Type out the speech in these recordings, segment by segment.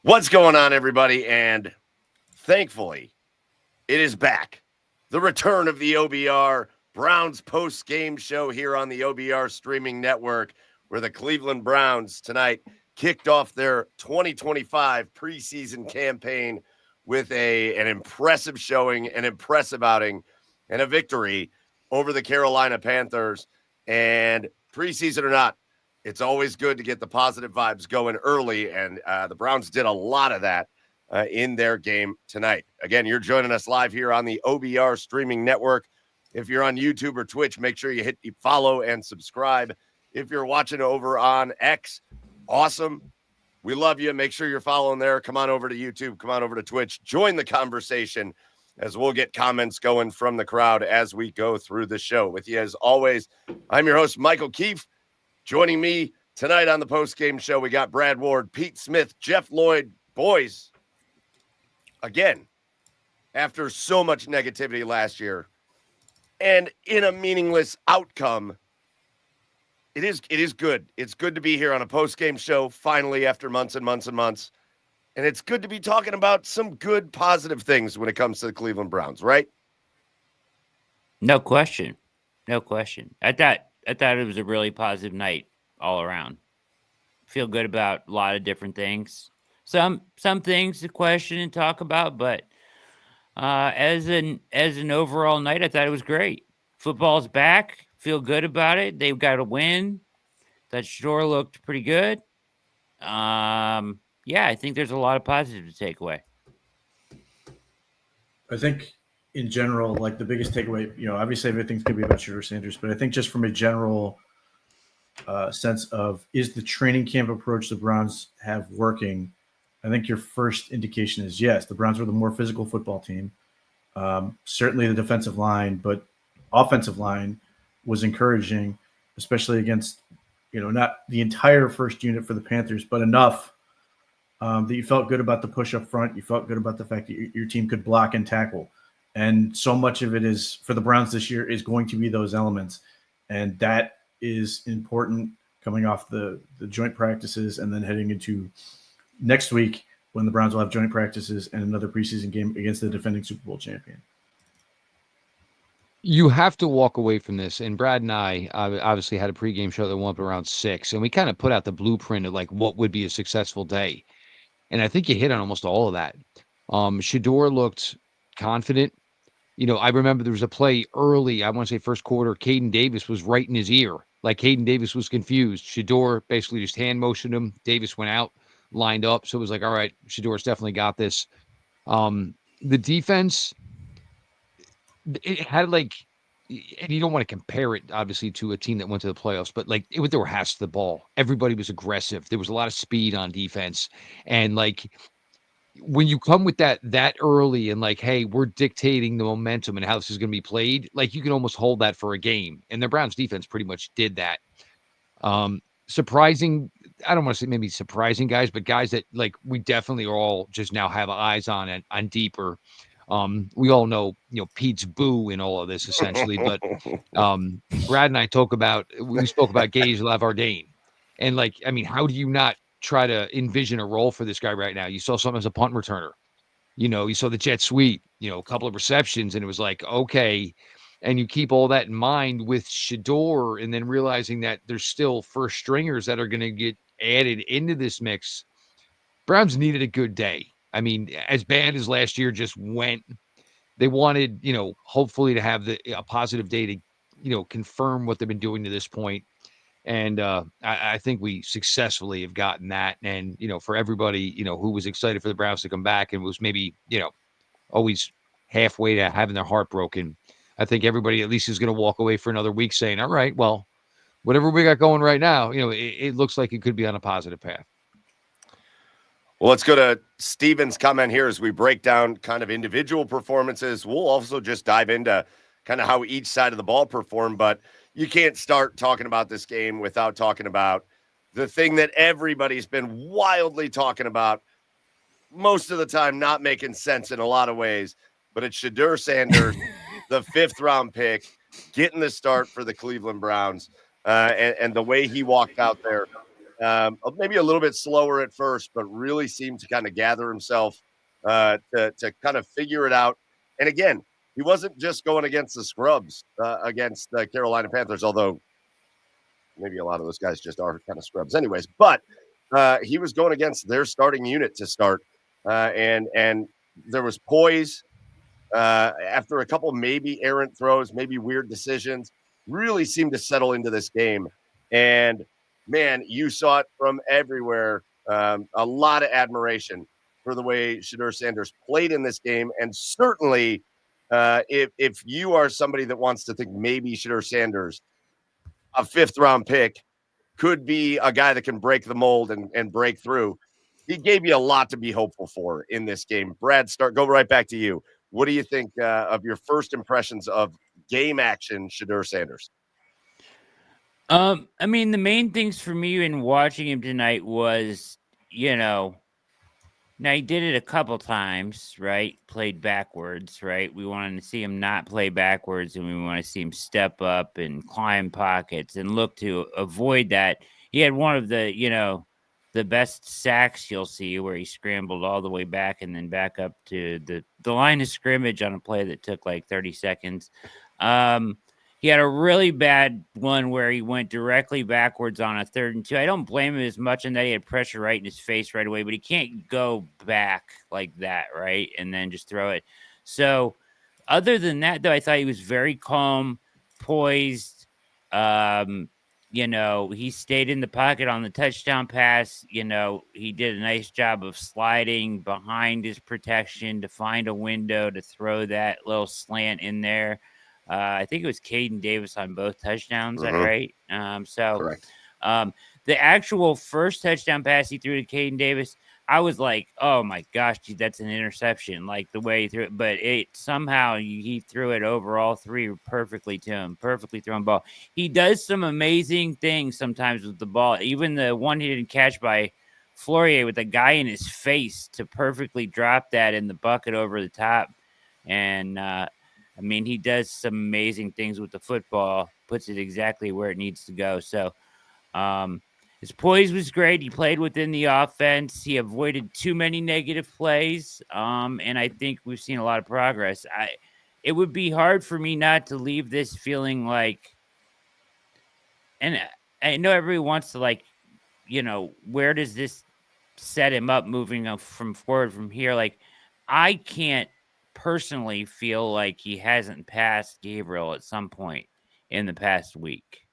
What's going on, everybody? And thankfully, it is back. The return of the OBR Browns post-game show here on the OBR streaming network, where the Cleveland Browns tonight kicked off their 2025 preseason campaign with an impressive showing, an impressive outing, and a victory over the Carolina Panthers. And preseason or not, it's always good to get the positive vibes going early, and the Browns did a lot of that in their game tonight. Again, you're joining us live here on the OBR streaming network. If you're on YouTube or Twitch, make sure you hit the follow and subscribe. If you're watching over on X, awesome. We love you. Make sure you're following there. Come on over to YouTube. Come on over to Twitch. Join the conversation as we'll get comments going from the crowd as we go through the show. With you as always, I'm your host, Michael Keefe. Joining me tonight on the post-game show, we got Brad Ward, Pete Smith, Jeff Lloyd. Boys, again, after so much negativity last year and in a meaningless outcome, it is good. It's good to be here on a post-game show finally after months and months and months. And it's good to be talking about some good, positive things when it comes to the Cleveland Browns, right? No question. No question. I thought it was a really positive night all around. Feel good about a lot of different things. Some things to question and talk about, but as an overall night, I thought it was great. Football's back. Feel good about it. They've got a win. That Shedeur looked pretty good. Yeah, I think there's a lot of positive to take away. I think in general, like the biggest takeaway, obviously everything's going to be about Shedeur Sanders, but I think just from a general sense of, is the training camp approach the Browns have working? I think your first indication is yes, the Browns were the more physical football team. Certainly the defensive line, but offensive line was encouraging, especially against, not the entire first unit for the Panthers, but enough that you felt good about the push up front. You felt good about the fact that your team could block and tackle. And so much of it is, for the Browns this year, is going to be those elements. And that is important coming off the joint practices and then heading into next week when the Browns will have joint practices and another preseason game against the defending Super Bowl champion. You have to walk away from this. And Brad and I obviously had a pregame show that went up around 6, and we kind of put out the blueprint of like what would be a successful day. And I think you hit on almost all of that. Shedeur looked confident. I remember there was a play early, I want to say first quarter, Caden Davis was right in his ear. Like Caden Davis was confused. Shedeur basically just hand motioned him. Davis went out, lined up. So it was like, all right, Shedeur's definitely got this. The defense, it had like, and you don't want to compare it obviously to a team that went to the playoffs, but like there were halves to the ball. Everybody was aggressive. There was a lot of speed on defense. And like, when you come with that early and like, hey, we're dictating the momentum and how this is going to be played, like you can almost hold that for a game. And the Browns defense pretty much did that. Surprising, I don't want to say maybe surprising guys, but guys that like we definitely all just now have eyes on deeper. We all know, Pete's boo in all of this essentially, but Brad and I spoke about Gage Lavardane. And like, I mean, how do you not try to envision a role for this guy right now? You saw something as a punt returner, you saw the jet sweep, a couple of receptions, and it was like, okay. And you keep all that in mind with Shedeur, and then realizing that there's still first stringers that are going to get added into this mix. Browns needed a good day. I mean, as bad as last year just went, they wanted, hopefully to have a positive day to, confirm what they've been doing to this point. And I think we successfully have gotten that. And, for everybody, who was excited for the Browns to come back and was maybe, always halfway to having their heart broken, I think everybody at least is going to walk away for another week saying, all right, well, whatever we got going right now, it looks like it could be on a positive path. Well, let's go to Steven's comment here as we break down kind of individual performances. We'll also just dive into kind of how each side of the ball performed, but you can't start talking about this game without talking about the thing that everybody's been wildly talking about, most of the time not making sense in a lot of ways, but it's Shedeur Sanders, the 5th-round pick, getting the start for the Cleveland Browns, and the way he walked out there maybe a little bit slower at first, but really seemed to kind of gather himself to kind of figure it out. And again, he wasn't just going against the scrubs against the Carolina Panthers, although maybe a lot of those guys just are kind of scrubs anyways. But he was going against their starting unit to start. And there was poise after a couple maybe errant throws, maybe weird decisions, really seemed to settle into this game. And man, you saw it from everywhere. A lot of admiration for the way Shedeur Sanders played in this game. And certainly, if you are somebody that wants to think maybe Shedeur Sanders, a 5th-round pick, could be a guy that can break the mold and break through, he gave you a lot to be hopeful for in this game. Brad, go right back to you. What do you think of your first impressions of game action Shedeur Sanders? I mean, the main things for me in watching him tonight was, now he did it a couple times, right? Played backwards, right? We wanted to see him not play backwards, and we want to see him step up and climb pockets and look to avoid that. He had one of the, the best sacks you'll see where he scrambled all the way back and then back up to the line of scrimmage on a play that took like 30 seconds. He had a really bad one where he went directly backwards on a 3rd and 2. I don't blame him as much in that he had pressure right in his face right away, but he can't go back like that, right? And then just throw it. So other than that, though, I thought he was very calm, poised. He stayed in the pocket on the touchdown pass. He did a nice job of sliding behind his protection to find a window to throw that little slant in there. I think it was Caden Davis on both touchdowns, is that right? Correct. The actual first touchdown pass he threw to Caden Davis, I was like, oh my gosh, dude, that's an interception, like the way he threw it. But he threw it over all 3 perfectly to him, perfectly thrown ball. He does some amazing things sometimes with the ball. Even the one he didn't catch by Flourier with a guy in his face to perfectly drop that in the bucket over the top. And, he does some amazing things with the football, puts it exactly where it needs to go. So his poise was great. He played within the offense. He avoided too many negative plays, and I think we've seen a lot of progress. It would be hard for me not to leave this feeling like, and I know everybody wants to where does this set him up moving forward from here? Like, I can't personally feel like he hasn't passed Gabriel at some point in the past week,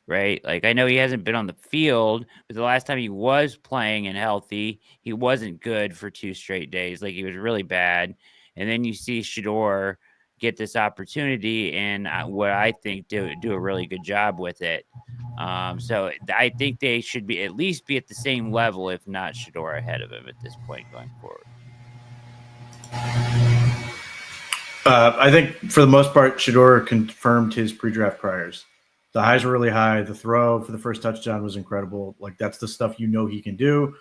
right? Like, I know he hasn't been on the field, but the last time he was playing and healthy, he wasn't good for 2 straight days. Like, he was really bad. And then you see Shedeur get this opportunity and what I think do a really good job with it. So I think they should at least be at the same level, if not Shedeur ahead of him at this point going forward. I think for the most part, Shedeur confirmed his pre-draft priors. The highs were really high. The throw for the first touchdown was incredible. Like, that's the stuff he can do.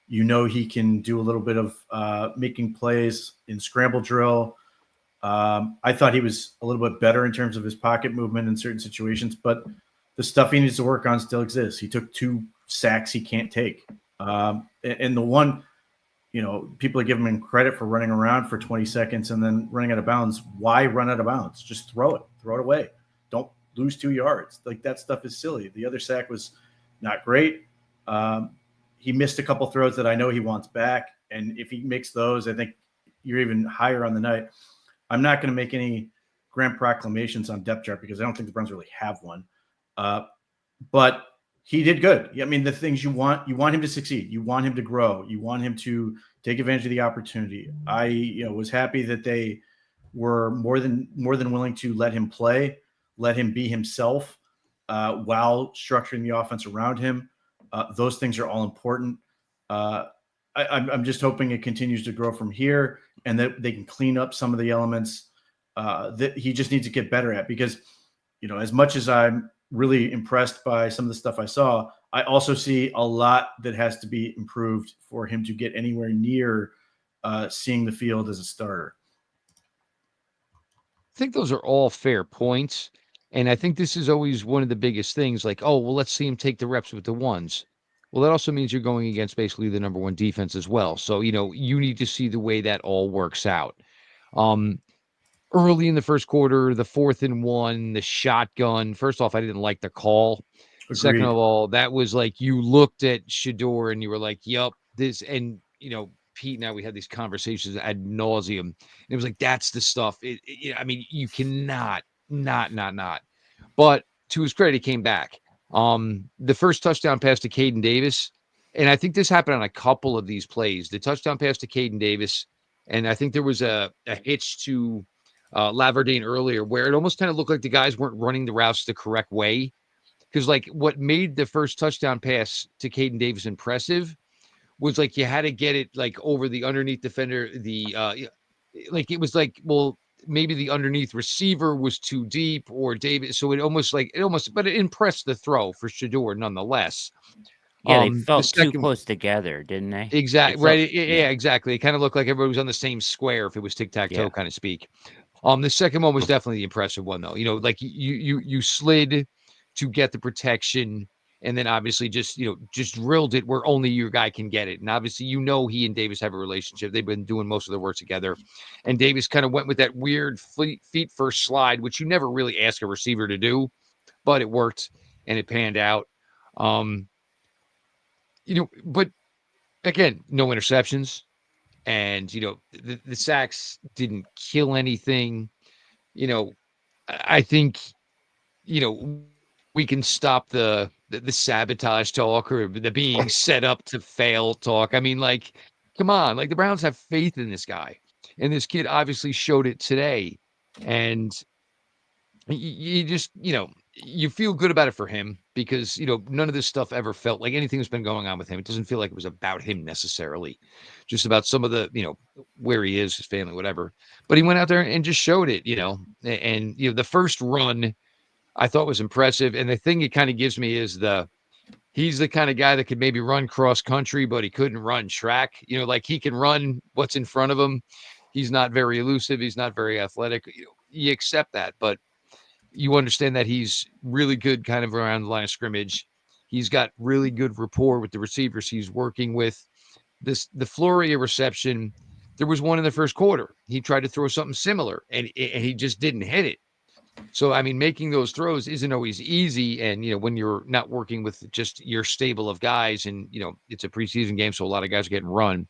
He can do a little bit of making plays in scramble drill. I thought he was a little bit better in terms of his pocket movement in certain situations, but the stuff he needs to work on still exists. He took 2 sacks he can't take. And the one, people are giving him credit for running around for 20 seconds and then running out of bounds. Why run out of bounds? Just throw it away. Don't lose 2 yards. Like, that stuff is silly. The other sack was not great. He missed a couple throws that I know he wants back. And if he makes those, I think you're even higher on the night. I'm not going to make any grand proclamations on depth chart because I don't think the Browns really have one. But he did good. I mean, the things you want him to succeed. You want him to grow. You want him to take advantage of the opportunity. I, was happy that they were more than willing to let him play, let him be himself while structuring the offense around him. Those things are all important. I'm just hoping it continues to grow from here and that they can clean up some of the elements that he just needs to get better at. Because, as much as I'm really impressed by some of the stuff I saw, I also see a lot that has to be improved for him to get anywhere near seeing the field as a starter. I think those are all fair points. And I think this is always one of the biggest things, like, oh, well, let's see him take the reps with the ones. Well, that also means you're going against basically the number one defense as well. So, you need to see the way that all works out. Um, Early in the first quarter, the 4th and 1, the shotgun. First off, I didn't like the call. Second Agreed. of all, that was like you looked at Shedeur and you were like, "Yup, this." And Pete and I, we had these conversations ad nauseum. And it was like that's the stuff. I mean, you cannot not. But to his credit, he came back. The first touchdown pass to Caden Davis, and I think this happened on a couple of these plays. The touchdown pass to Caden Davis, and I think there was a hitch to Laverdane earlier where it almost kind of looked like the guys weren't running the routes the correct way. Because like what made the first touchdown pass to Caden Davis impressive was like you had to get it like over the underneath defender. Like it was like, well, maybe the underneath receiver was too deep or David. So but it impressed the throw for Shedeur nonetheless. Yeah, they The felt too second close together, didn't they? exactly It felt- right. Yeah, exactly. It kind of looked like everybody was on the same square if it was tic-tac-toe Yeah. kind of speak. The second one was definitely the impressive one though. Like you slid to get the protection and then obviously just drilled it where only your guy can get it. And obviously he and Davis have a relationship. They've been doing most of their work together. And Davis kind of went with that weird feet first slide, which you never really ask a receiver to do, but it worked and it panned out. But again, no interceptions. And the sacks didn't kill anything. I think we can stop the sabotage talk or the being set up to fail talk. I mean, like, come on, like the Browns have faith in this guy, and this kid obviously showed it today. And you just you feel good about it for him because none of this stuff ever felt like anything that's been going on with him. It doesn't feel like it was about him necessarily, just about some of the where he is, his family, whatever. But he went out there and just showed it, and the first run I thought was impressive. And the thing it kind of gives me is he's the kind of guy that could maybe run cross country, but he couldn't run track. Like he can run what's in front of him. He's not very elusive. He's not very athletic. You accept that, but you understand that he's really good kind of around the line of scrimmage. He's got really good rapport with the receivers he's working with. The flurry of reception, there was one in the first quarter. He tried to throw something similar and he just didn't hit it. So, I mean, making those throws isn't always easy. And, when you're not working with just your stable of guys and, it's a preseason game, so a lot of guys are getting run.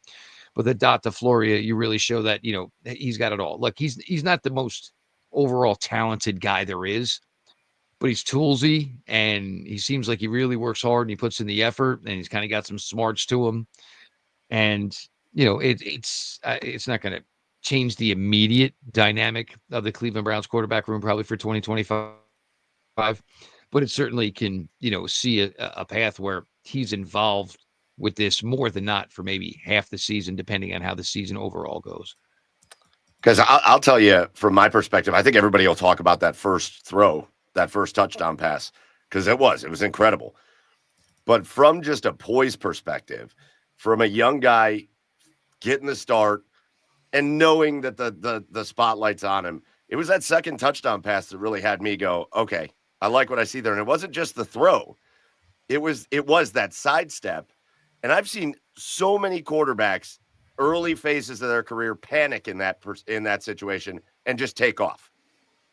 But the dot to Floria, you really show that, he's got it all. Look, he's not the most overall talented guy there is, but he's toolsy and he seems like he really works hard and he puts in the effort and he's kind of got some smarts to him. And, it's not going to change the immediate dynamic of the Cleveland Browns quarterback room probably for 2025, but it certainly can, see a path where he's involved with this more than not for maybe half the season, depending on how the season overall goes. Because I'll tell you, from my perspective, I think everybody will talk about that first throw, that first touchdown pass, because it was incredible. But from just a poise perspective, from a young guy getting the start and knowing that the spotlight's on him, it was that second touchdown pass that really had me go, okay, I like what I see there. And it wasn't just the throw. It was that sidestep. And I've seen so many quarterbacks early phases of their career panic in that situation and just take off.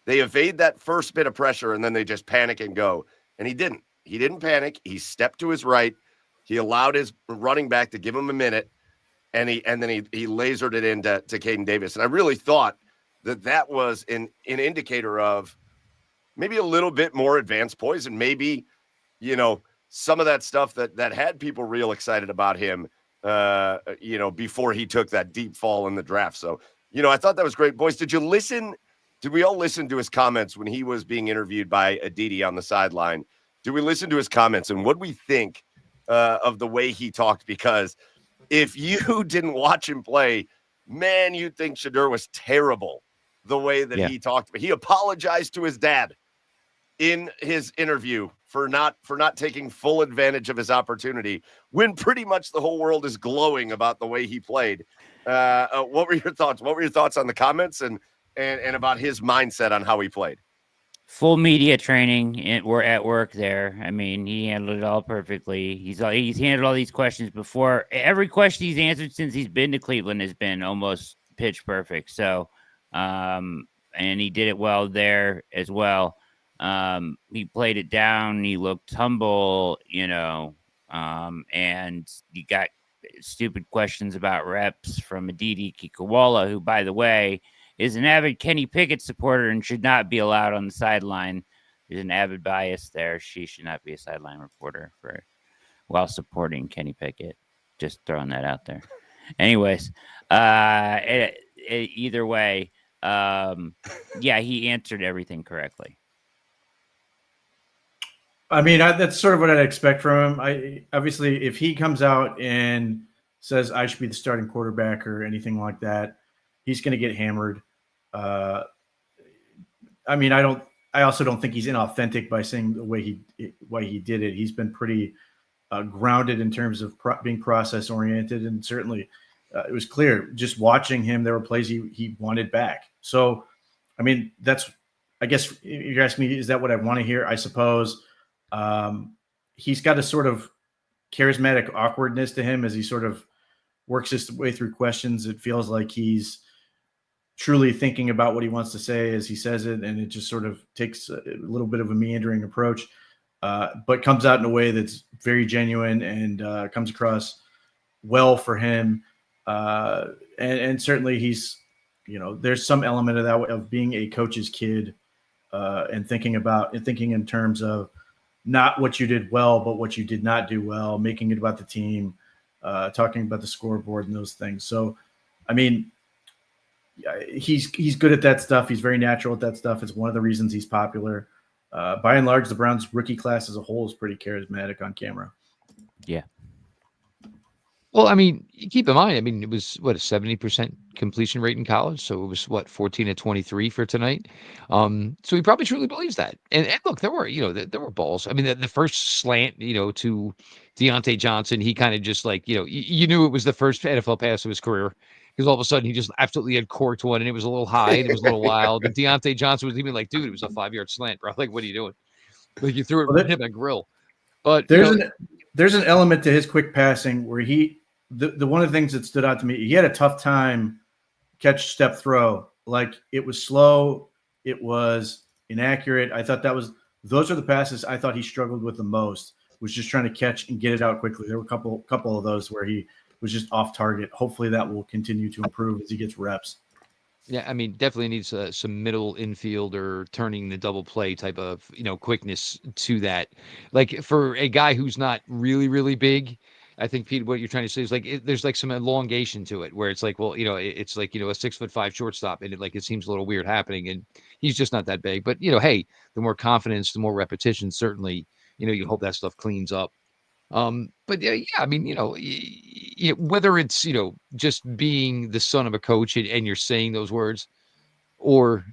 They evade that first bit of pressure and then they just panic and go. And he didn't. He didn't panic. He stepped to his right. He allowed his running back to give him a minute, and then he lasered it into Caden Davis. And I really thought that was an indicator of maybe a little bit more advanced poise and maybe, some of that stuff that had people real excited about him, before he took that deep fall in the draft. So, I thought that was great. Boys, did we all listen to his comments when he was being interviewed by Aditi on the sideline? Did we listen to his comments and what we think of the way he talked? Because if you didn't watch him play, man, you'd think Shedeur was terrible the way that he talked. He apologized to his dad in his interview for not taking full advantage of his opportunity when pretty much the whole world is glowing about the way he played. What were your thoughts? What were your thoughts on the comments and about his mindset on how he played? Full media training. We're at work there. I mean, he handled it all perfectly. He's handled all these questions before. Every question he's answered since he's been to Cleveland has been almost pitch perfect. So, and he did it well there as well. He played it down. He looked humble, and you got stupid questions about reps from Aditi Kikawala, who, by the way, is an avid Kenny Pickett supporter and should not be allowed on the sideline. There's an avid bias there. She should not be a sideline reporter while supporting Kenny Pickett. Just throwing that out there. Anyways, either way, yeah, he answered everything correctly. I mean, that's sort of what I'd expect from him. Obviously, if he comes out and says I should be the starting quarterback or anything like that, he's going to get hammered. I mean, I also don't think he's inauthentic by saying the way he did it. He's been pretty grounded in terms of being process oriented, and certainly it was clear just watching him. There were plays he wanted back. So, I mean, I guess if you're asking me, is that what I want to hear? I suppose. He's got a sort of charismatic awkwardness to him as he sort of works his way through questions. It feels like he's truly thinking about what he wants to say as he says it, and it just sort of takes a little bit of a meandering approach, but comes out in a way that's very genuine and comes across well for him. And certainly he's, there's some element of that, of being a coach's kid, and thinking in terms of not what you did well, but what you did not do well, making it about the team, talking about the scoreboard and those things. So, I mean, he's good at that stuff. He's very natural at that stuff. It's one of the reasons he's popular. By and large, the Browns rookie class as a whole is pretty charismatic on camera. Yeah. Well, I mean, keep in mind, it was a 70% completion rate in college. So it was 14 to 23 for tonight. So he probably truly believes that. And look, there were balls. I mean, the first slant, to Deontay Johnson, he kind of just you knew it was the first NFL pass of his career, because all of a sudden he just absolutely had corked one, and it was a little high and it was a little wild. And Deontay Johnson was even like, dude, it was a 5-yard slant, bro. Like, what are you doing? Like, you threw it right in the grill. But there's an element to his quick passing where the one of the things that stood out to me, he had a tough time catch, step, throw. Like, it was slow, it was inaccurate. I thought those are the passes I thought he struggled with the most, was just trying to catch and get it out quickly. There were a couple of those where he was just off target. Hopefully that will continue to improve as he gets reps. Yeah, I mean, definitely needs some middle infield or turning the double play type of, quickness to that. Like, for a guy who's not really, really big, I think, Pete, what you're trying to say is there's some elongation to it, where it's like, well, it's like, a 6'5" shortstop, and it seems a little weird happening, and he's just not that big. But, hey, the more confidence, the more repetition, certainly, you hope that stuff cleans up. But yeah, I mean, whether it's, just being the son of a coach and you're saying those words, or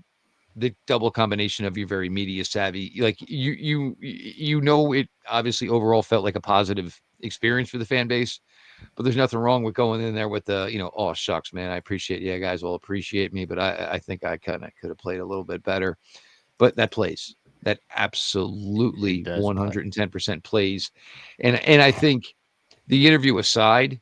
the double combination of your very media savvy, like it obviously overall felt like a positive experience for the fan base, but there's nothing wrong with going in there with the, oh, shucks, man, I appreciate you guys all appreciate me, but I think I kind of could have played a little bit better. But that plays. That absolutely 110% plays. And I think, the interview aside,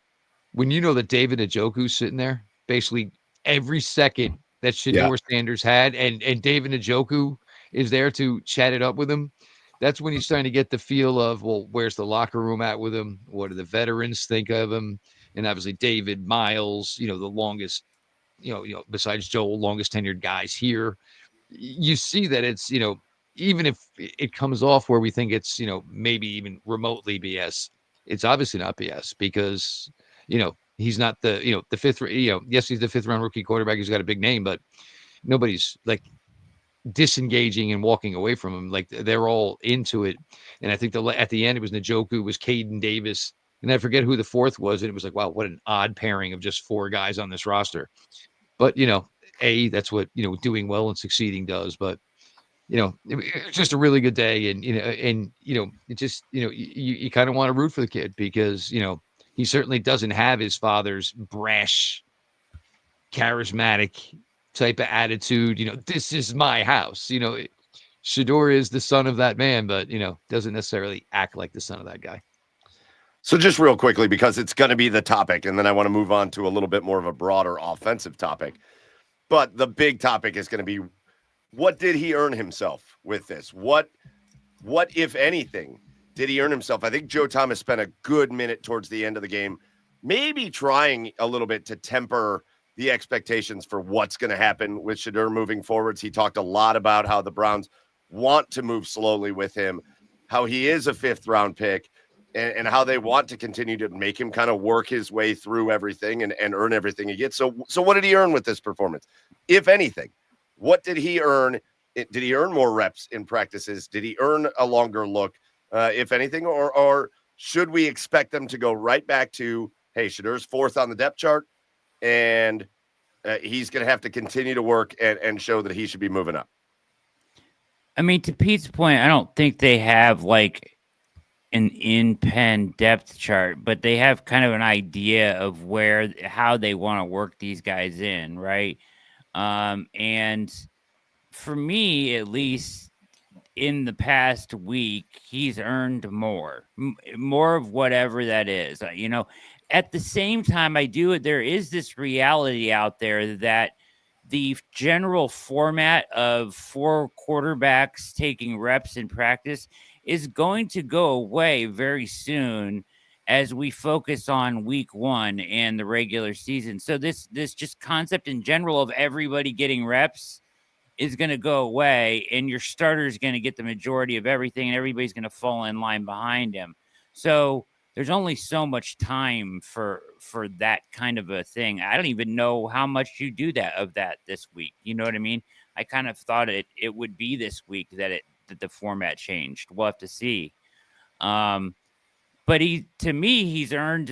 when that David Njoku's sitting there, basically every second that Shedeur Sanders had, and David Njoku is there to chat it up with him, that's when he's starting to get the feel of, well, where's the locker room at with him? What do the veterans think of him? And obviously David, Miles, the longest, besides Joel, longest tenured guys here. You see that it's, even if it comes off where we think it's, maybe even remotely BS, it's obviously not BS, because, he's not the, the fifth, yes, he's the 5th round rookie quarterback. He's got a big name, but nobody's disengaging and walking away from him. Like, they're all into it. And I think at the end, it was Njoku, it was Caden Davis, and I forget who the fourth was. And it was like, wow, what an odd pairing of just 4 guys on this roster. But, that's what, doing well and succeeding does. But, it's just a really good day. And, it just, you kind of want to root for the kid, because, he certainly doesn't have his father's brash, charismatic type of attitude. This is my house. Shedeur is the son of that man, but doesn't necessarily act like the son of that guy. So just real quickly, because it's going to be the topic, and then I want to move on to a little bit more of a broader offensive topic. But the big topic is going to be, what did he earn himself with this? What, if anything, did he earn himself? I think Joe Thomas spent a good minute towards the end of the game, maybe trying a little bit to temper the expectations for what's going to happen with Shedeur moving forwards. He talked a lot about how the Browns want to move slowly with him, how he is a 5th-round pick, and how they want to continue to make him kind of work his way through everything and earn everything he gets. So what did he earn with this performance? If anything, what did he earn? Did he earn more reps in practices? Did he earn a longer look, if anything? Or should we expect them to go right back to, hey, Shedeur's 4th on the depth chart, and he's going to have to continue to work and show that he should be moving up? I mean, to Pete's point, I don't think they have like an in-pen depth chart, but they have kind of an idea of how they want to work these guys in, right? And for me, at least in the past week, he's earned more of whatever that is. At the same time, there is this reality out there that the general format of 4 quarterbacks taking reps in practice is going to go away very soon as we focus on week 1 and the regular season. So this just concept in general of everybody getting reps is going to go away, and your starter is going to get the majority of everything, and everybody's going to fall in line behind him. So there's only so much time for that kind of a thing. I don't even know how much you do that this week. You know what I mean? I kind of thought it would be this week that the format changed. We'll have to see. But to me, he's earned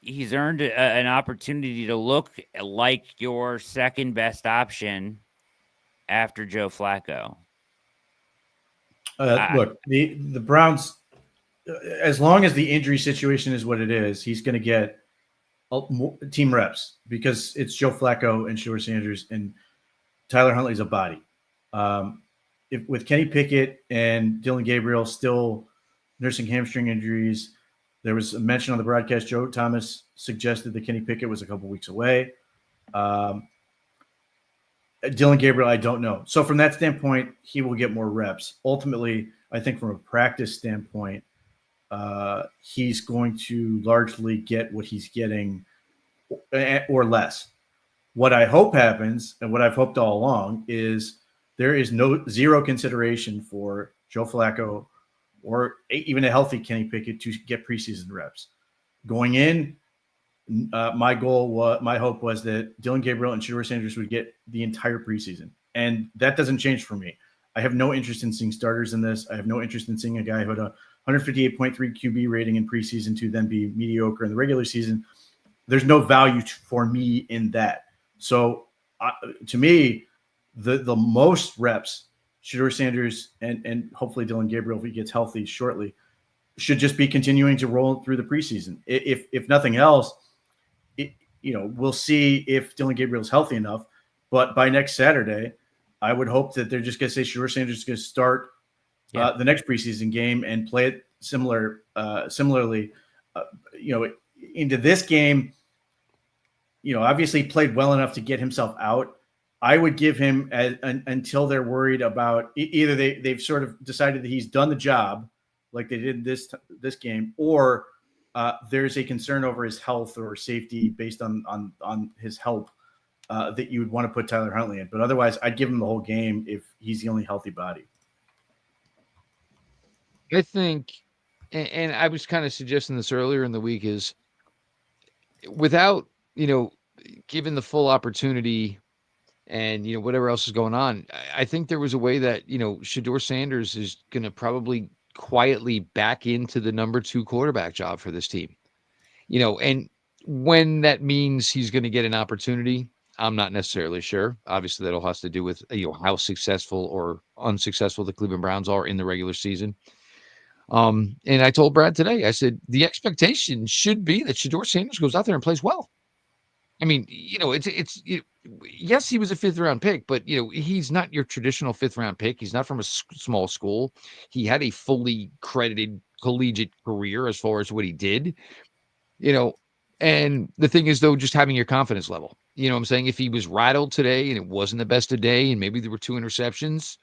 an opportunity to look like your second best option after Joe Flacco. Look, the Browns, as long as the injury situation is what it is, he's going to get team reps because it's Joe Flacco and Shedeur Sanders, and Tyler Huntley's a body. With Kenny Pickett and Dylan Gabriel still nursing hamstring injuries, there was a mention on the broadcast. Joe Thomas suggested that Kenny Pickett was a couple weeks away. Dylan Gabriel, I don't know. So from that standpoint, he will get more reps. Ultimately, I think from a practice standpoint, he's going to largely get what he's getting or less. What I hope happens, and what I've hoped all along, is there is zero consideration for Joe Flacco or even a healthy Kenny Pickett to get preseason reps. Going in, my hope was that Dylan Gabriel and Shedeur Sanders would get the entire preseason, and that doesn't change for me. I have no interest in seeing starters in this. I have no interest in seeing a guy who had a 158.3 QB rating in preseason to then be mediocre in the regular season. There's no value for me in that. So to me, the most reps, Shedeur Sanders and hopefully Dylan Gabriel, if he gets healthy shortly, should just be continuing to roll through the preseason. If nothing else, we'll see if Dylan Gabriel is healthy enough. But by next Saturday, I would hope that they're just going to say Shedeur Sanders is going to start the next preseason game and play it similarly. Into this game, obviously played well enough to get himself out. I would give him until they're worried about either they've sort of decided that he's done the job like they did this game, or there's a concern over his health or safety based on his help that you would want to put Tyler Huntley in. But otherwise, I'd give him the whole game if he's the only healthy body. I think, and I was kind of suggesting this earlier in the week, is without, given the full opportunity and, whatever else is going on, I think there was a way that, Shedeur Sanders is going to probably quietly back into the number 2 quarterback job for this team, and when that means he's going to get an opportunity, I'm not necessarily sure. Obviously, that all has to do with, how successful or unsuccessful the Cleveland Browns are in the regular season. And I told Brad today, I said, the expectation should be that Shedeur Sanders goes out there and plays well. I mean, yes, he was a 5th-round pick, but he's not your traditional 5th-round pick. He's not from a small school. He had a fully credited collegiate career as far as what he did. And the thing is, though, just having your confidence level. What I'm saying? If he was rattled today and it wasn't the best of day, and maybe there were 2 interceptions,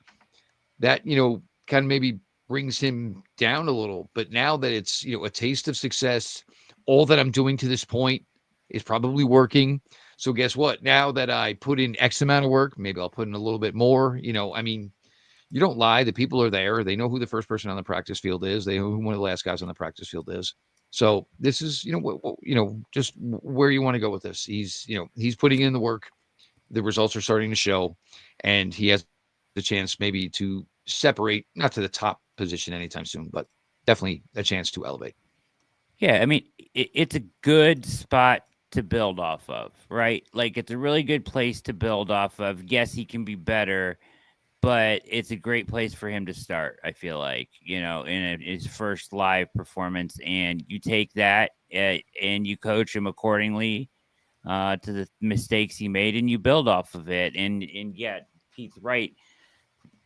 that kind of maybe brings him down a little. But now that it's a taste of success, all that I'm doing to this point is probably working. So guess what? Now that I put in X amount of work, maybe I'll put in a little bit more. I mean, you don't lie. The people are there. They know who the first person on the practice field is. They know who one of the last guys on the practice field is. So this is, just where you want to go with this. He's putting in the work. The results are starting to show, and he has the chance maybe to separate, not to the top position anytime soon, but definitely a chance to elevate. Yeah, I mean, it's a good spot to build off of, right? Like, it's a really good place to build off of. Yes, he can be better, but it's a great place for him to start, I feel like, in his first live performance. And you take that and you coach him accordingly to the mistakes he made, and you build off of it. And yeah, Pete's right.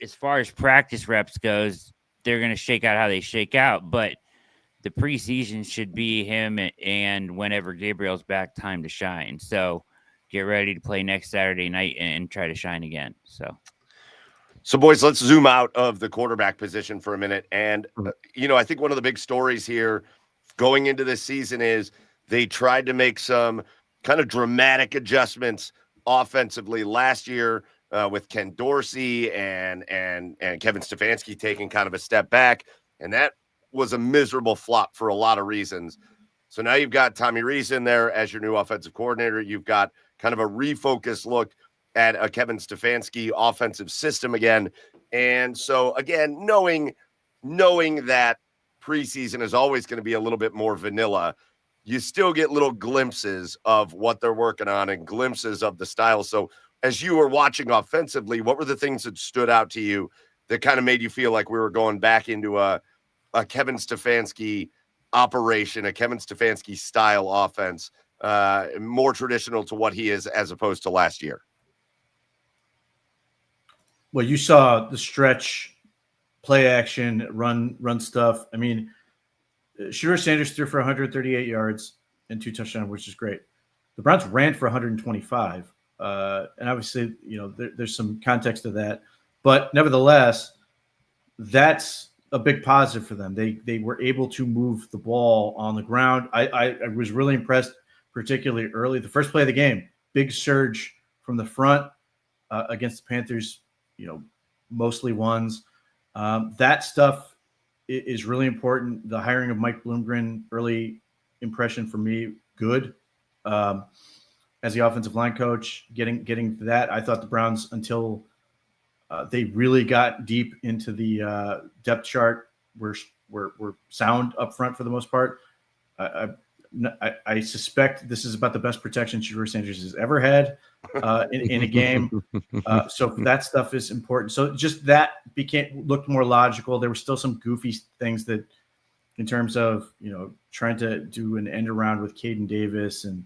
As far as practice reps goes, they're going to shake out how they shake out, but the preseason should be him and whenever Gabriel's back, time to shine. So get ready to play next Saturday night and try to shine again. So, boys, let's zoom out of the quarterback position for a minute. And, I think one of the big stories here going into this season is they tried to make some kind of dramatic adjustments offensively last year with Ken Dorsey and Kevin Stefanski taking kind of a step back. And that was a miserable flop for a lot of reasons. So now you've got Tommy Rees in there as your new offensive coordinator. You've got kind of a refocused look at a Kevin Stefanski offensive system again. And so, again, knowing that preseason is always going to be a little bit more vanilla, you still get little glimpses of what they're working on and glimpses of the style. So as you were watching offensively, what were the things that stood out to you that kind of made you feel like we were going back into a Kevin Stefanski operation, a Kevin Stefanski style offense, more traditional to what he is as opposed to last year? Well, you saw the stretch, play action, run stuff. I mean, Shedeur Sanders threw for 138 yards and 2 touchdowns, which is great. The Browns ran for 125. And obviously, there's some context to that. But nevertheless, that's a big positive for them. They were able to move the ball on the ground. I was really impressed, particularly early. The first play of the game, big surge from the front against the Panthers, mostly ones. That stuff is really important. The hiring of Mike Bloomgren, early impression for me, good. As the offensive line coach, getting that, I thought the Browns, until they really got deep into the depth chart, were sound up front for the most part. I suspect this is about the best protection Shedeur Sanders has ever had in a game. So that stuff is important. So just that looked more logical. There were still some goofy things that, in terms of trying to do an end around with Caden Davis and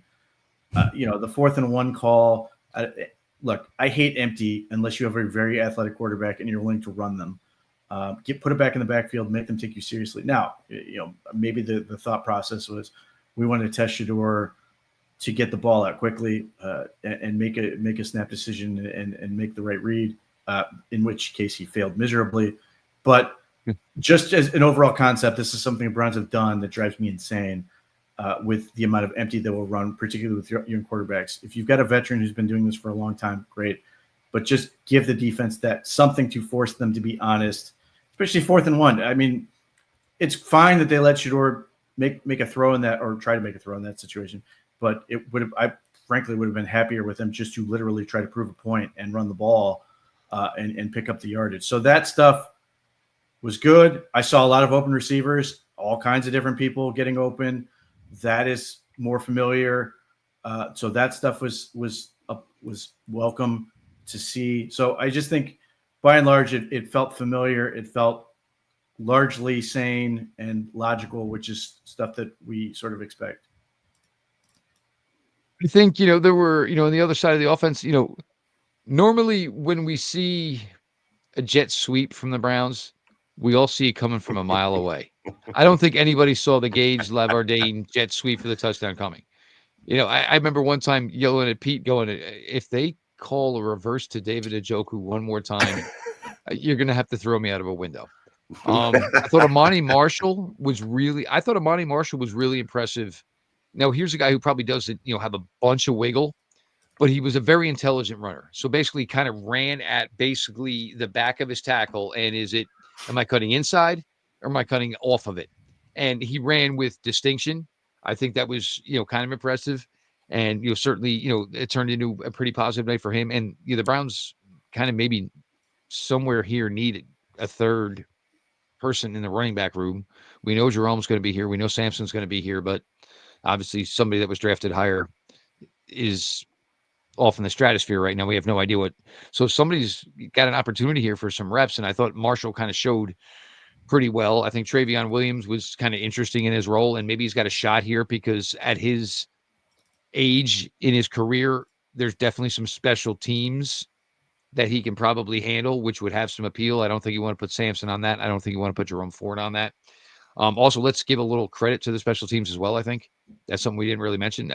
the 4th and 1 call. Look, I hate empty unless you have a very athletic quarterback and you're willing to run them. Put it back in the backfield, make them take you seriously. Now, maybe the thought process was we wanted to test Shedeur to get the ball out quickly and make a snap decision and make the right read, in which case he failed miserably. But just as an overall concept, this is something the Browns have done that drives me insane with the amount of empty they will run, particularly with young quarterbacks. If you've got a veteran who's been doing this for a long time, great. But just give the defense that something to force them to be honest, especially 4th and 1. I mean, it's fine that they let Shedeur make a throw in that, or try to make a throw in that situation. But I frankly would have been happier with them just to literally try to prove a point and run the ball and pick up the yardage. So that stuff was good. I saw a lot of open receivers, all kinds of different people getting open. That is more familiar. So that stuff was welcome to see. So I just think, by and large, it felt familiar. It felt largely sane and logical, which is stuff that we sort of expect. I think, there were, on the other side of the offense, normally when we see a jet sweep from the Browns, we all see it coming from a mile away. I don't think anybody saw the Gage Lavardane jet sweep for the touchdown coming. I remember one time yelling at Pete going, if they call a reverse to David Njoku one more time, you're going to have to throw me out of a window. I thought Amani Marshall was really impressive. Now, here's a guy who probably doesn't, have a bunch of wiggle, but he was a very intelligent runner. So basically kind of ran at basically the back of his tackle. And am I cutting inside or am I cutting off of it? And he ran with distinction. I think that was, kind of impressive. And, certainly, it turned into a pretty positive night for him. And the Browns kind of maybe somewhere here needed a third person in the running back room. We know Jerome's going to be here. We know Sampson's going to be here, but obviously somebody that was drafted higher is off in the stratosphere right now. We have no idea what. So somebody's got an opportunity here for some reps, and I thought Marshall kind of showed pretty well. I think Travion Williams was kind of interesting in his role, and maybe he's got a shot here because at his age in his career, there's definitely some special teams that he can probably handle, which would have some appeal. I don't think you want to put Sampson on that. I don't think you want to put Jerome Ford on that. Also, let's give a little credit to the special teams as well. I think that's something we didn't really mention.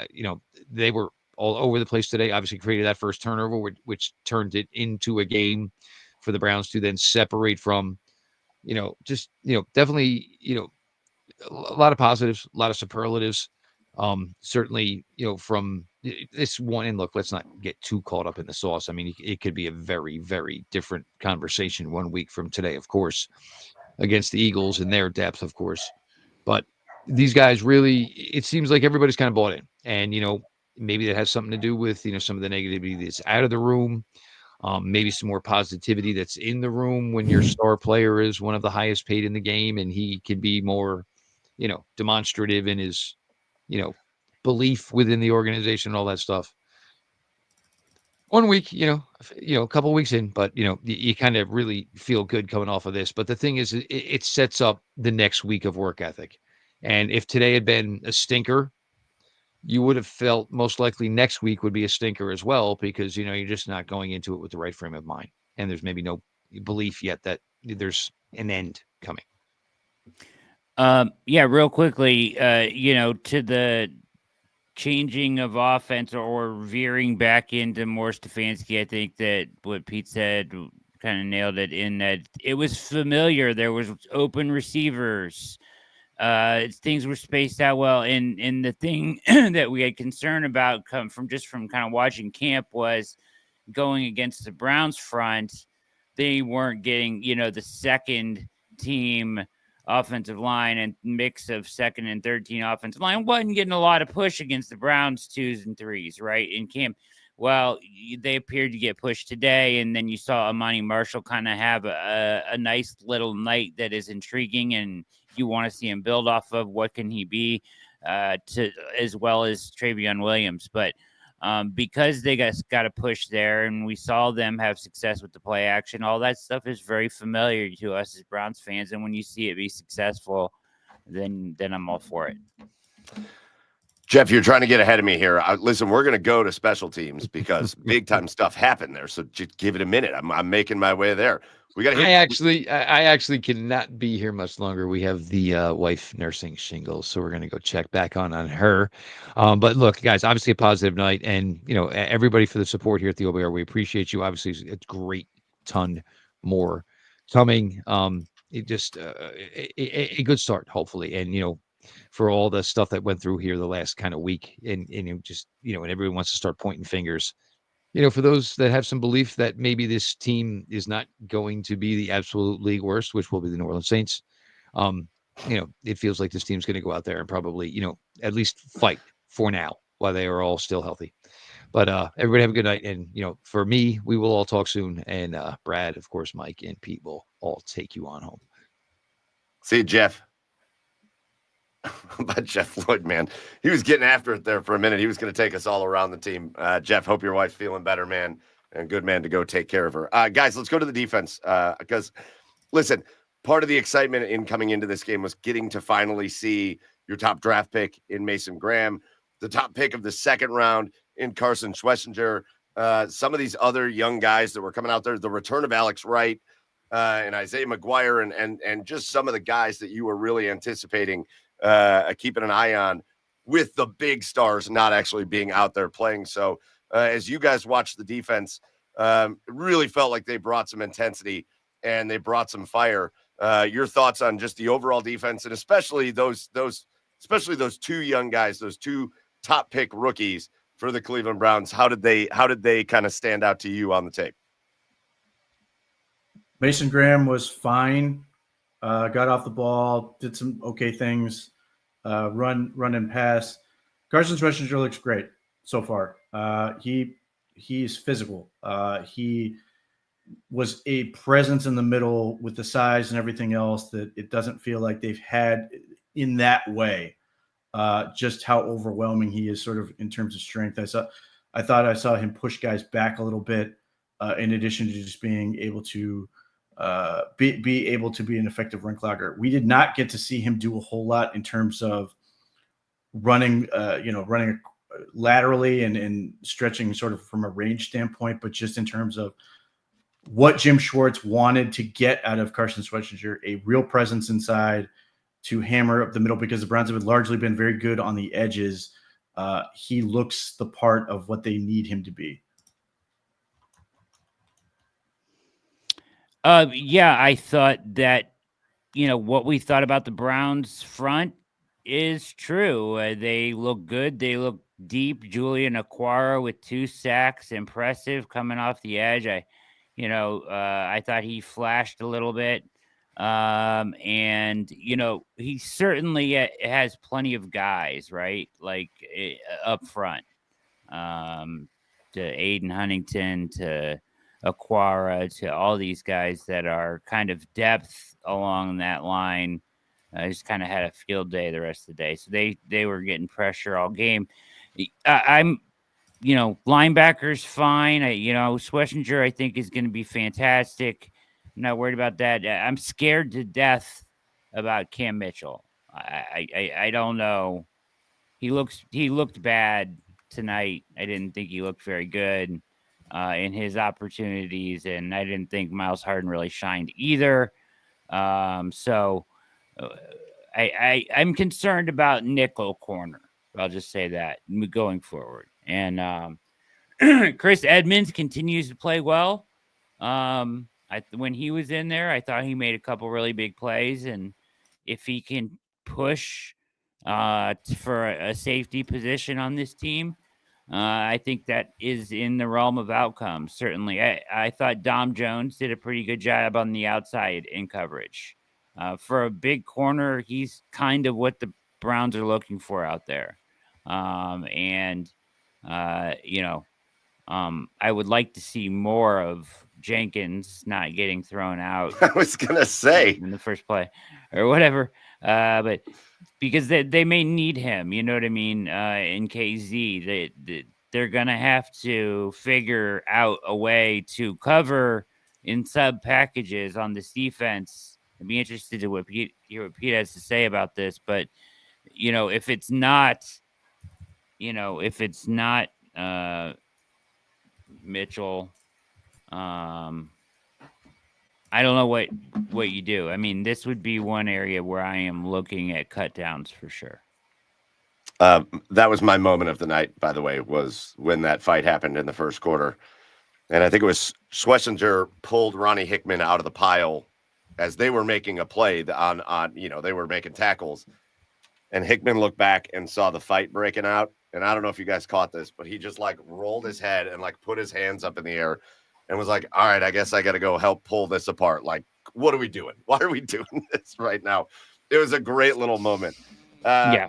They were all over the place today. Obviously, created that first turnover, which turned it into a game for the Browns to then separate from. Definitely, a lot of positives, a lot of superlatives. Certainly, from this one, and look, let's not get too caught up in the sauce. I mean, it could be a very, very different conversation 1 week from today, of course, against the Eagles and their depth, of course. But these guys really, it seems like everybody's kind of bought in. And, maybe that has something to do with, some of the negativity that's out of the room. Maybe some more positivity that's in the room when your star player is one of the highest paid in the game and he can be more, demonstrative in his, belief within the organization and all that stuff. 1 week, a couple weeks in, but you kind of really feel good coming off of this. But the thing is, it sets up the next week of work ethic. And if today had been a stinker, you would have felt most likely next week would be a stinker as well, because, you're just not going into it with the right frame of mind. And there's maybe no belief yet that there's an end coming. Yeah, real quickly, to the changing of offense or veering back into more Stefanski, I think that what Pete said kind of nailed it in that it was familiar. There was open receivers. Things were spaced out well. And the thing that we had concern about from kind of watching camp was going against the Browns front. They weren't getting, the second team offensive line and mix of second and third team offensive line wasn't getting a lot of push against the Browns 2s and 3s, right? In camp. Well, they appeared to get pushed today, and then you saw Amani Marshall kind of have a nice little night that is intriguing, and you want to see him build off of. What can he be, as well as Travion Williams. But because they got a push there, and we saw them have success with the play action, all that stuff is very familiar to us as Browns fans. And when you see it be successful, then I'm all for it. Jeff, you're trying to get ahead of me here. Listen, we're going to go to special teams because big time stuff happened there. So just give it a minute. I'm making my way there. We got. I actually cannot be here much longer. We have the wife nursing shingles, so we're going to go check back on her. But look, guys, obviously a positive night, and everybody for the support here at the OBR. We appreciate you. Obviously, it's great, ton more coming. It just a good start, hopefully, and for all the stuff that went through here the last kind of week, and just and everyone wants to start pointing fingers. For those that have some belief that maybe this team is not going to be the absolute league worst, which will be the New Orleans Saints, it feels like this team's going to go out there and probably, at least fight for now while they are all still healthy. But everybody have a good night. And, for me, we will all talk soon. And Brad, of course, Mike and Pete will all take you on home. See you, Jeff. About Jeff Floyd, man. He was getting after it there for a minute. He was going to take us all around the team. Jeff, hope your wife's feeling better, man, and good man to go take care of her. Guys, let's go to the defense because, listen, part of the excitement in coming into this game was getting to finally see your top draft pick in Mason Graham. the top pick of the second round in Carson Schwessinger. Some of these other young guys that were coming out there, the return of Alex Wright and Isaiah McGuire, and just some of the guys that you were really anticipating keeping an eye on, with the big stars not actually being out there playing. So as you guys watch the defense, it really felt like they brought some intensity and they brought some fire. Your thoughts on just the overall defense, and especially those two young guys, those two top pick rookies for the Cleveland Browns. How did they kind of stand out to you on the tape? Mason Graham was fine. Got off the ball, did some okay things, run and pass. Carson Schwessinger looks great so far. He's physical. He was a presence in the middle with the size and everything else that it doesn't feel like they've had in that way. Just how overwhelming he is sort of in terms of strength. I thought I saw him push guys back a little bit, in addition to just being able to be able to be an effective run clogger. We did not get to see him do a whole lot in terms of running laterally and stretching sort of from a range standpoint, but just in terms of what Jim Schwartz wanted to get out of Carson Schwessinger, a real presence inside to hammer up the middle, because the Browns have largely been very good on the edges. He looks the part of what they need him to be. Yeah, I thought that, what we thought about the Browns front is true. They look good. They look deep. Julian Okwara with 2 sacks, impressive coming off the edge. I thought he flashed a little bit. And he certainly has plenty of guys, right? Like up front, to Aiden Huntington, to Okwara, to all these guys that are kind of depth along that line. Just kind of had a field day the rest of the day. So they were getting pressure all game. Linebackers fine. Schwessinger I think is going to be fantastic. I'm not worried about that. I'm scared to death about Cam Mitchell. I don't know. He looked bad tonight. I didn't think he looked very good in his opportunities, and I didn't think Miles Harden really shined either. So I'm concerned about nickel corner. I'll just say that going forward. And Chris Edmonds continues to play well. When he was in there, I thought he made a couple really big plays, and if he can push for a safety position on this team, I think that is in the realm of outcomes. Certainly, I thought Dom Jones did a pretty good job on the outside in coverage. For a big corner, he's kind of what the Browns are looking for out there. I would like to see more of Jenkins not getting thrown out. I was gonna say in the first play or whatever, but because they may need him, you know what I mean? In KZ, they're gonna have to figure out a way to cover in sub packages on this defense. I'd be interested to hear what Pete has to say about this, but if it's not Mitchell, I don't know what you do. I mean, this would be one area where I am looking at cut downs for sure. That was my moment of the night, by the way, was when that fight happened in the first quarter. And I think it was Schwessinger pulled Ronnie Hickman out of the pile as they were making a play on they were making tackles. And Hickman looked back and saw the fight breaking out. And I don't know if you guys caught this, but he just rolled his head and put his hands up in the air and was like, all right, I guess I got to go help pull this apart. What are we doing? Why are we doing this right now? It was a great little moment. Yeah.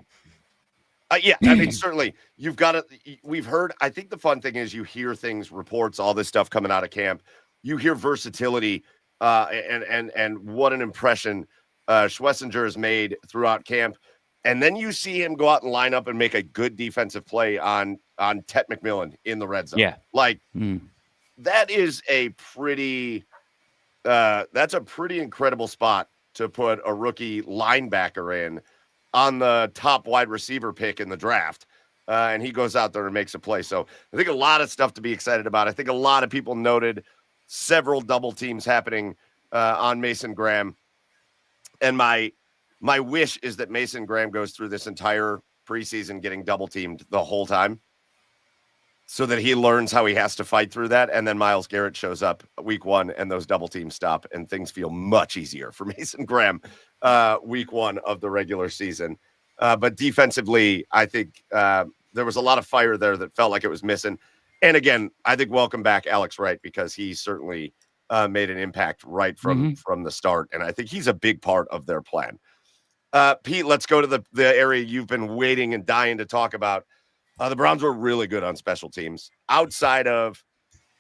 I mean, certainly you've got to, we've heard, I think the fun thing is you hear things, reports, all this stuff coming out of camp. You hear versatility and what an impression Schwessinger has made throughout camp. And then you see him go out and line up and make a good defensive play on Tet McMillan in the red zone. Yeah. That is a pretty that's a pretty incredible spot to put a rookie linebacker in on the top wide receiver pick in the draft. and he goes out there and makes a play. So I think a lot of stuff to be excited about. I think a lot of people noted several double teams happening on Mason Graham. And my wish is that Mason Graham goes through this entire preseason getting double teamed the whole time so that he learns how he has to fight through that. And then Myles Garrett shows up week 1 and those double teams stop and things feel much easier for Mason Graham week 1 of the regular season. But defensively, I think there was a lot of fire there that felt like it was missing. And again, I think welcome back Alex Wright, because he certainly made an impact right from the start. And I think he's a big part of their plan. Pete, let's go to the area you've been waiting and dying to talk about. The Browns were really good on special teams. Outside of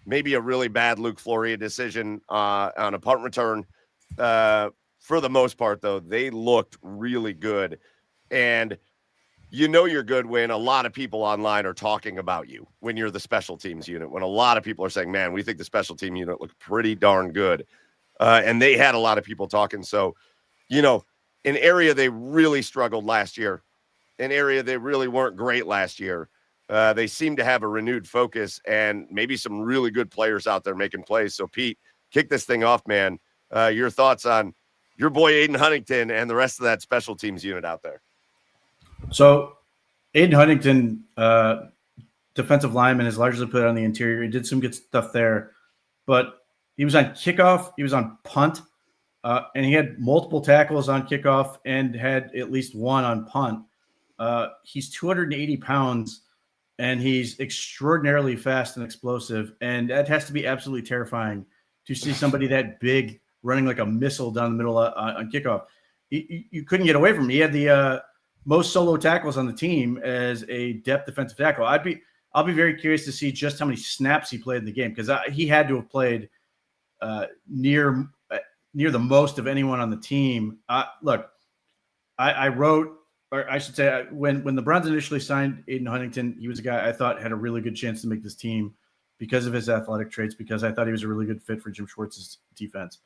maybe a really bad Luke Floria decision on a punt return, for the most part, though, they looked really good. And you know you're good when a lot of people online are talking about you when you're the special teams unit, when a lot of people are saying, man, we think the special team unit looked pretty darn good. And they had a lot of people talking. So, you know, an area they really struggled last year, an area they really weren't great last year. They seem to have a renewed focus and maybe some really good players out there making plays. So, Pete, kick this thing off, man. Your thoughts on your boy Aiden Huntington and the rest of that special teams unit out there. So Aiden Huntington, defensive lineman, is largely put on the interior. He did some good stuff there, but he was on kickoff. He was on punt, and he had multiple tackles on kickoff and had at least one on punt. He's 280 pounds, and he's extraordinarily fast and explosive. And that has to be absolutely terrifying to see somebody that big running like a missile down the middle on kickoff. You couldn't get away from him. He had the most solo tackles on the team as a depth defensive tackle. I'll be very curious to see just how many snaps he played in the game, because he had to have played near the most of anyone on the team. Look, I wrote, or I should say, when the Browns initially signed Aiden Huntington, he was a guy I thought had a really good chance to make this team because of his athletic traits, because I thought he was a really good fit for Jim Schwartz's defense.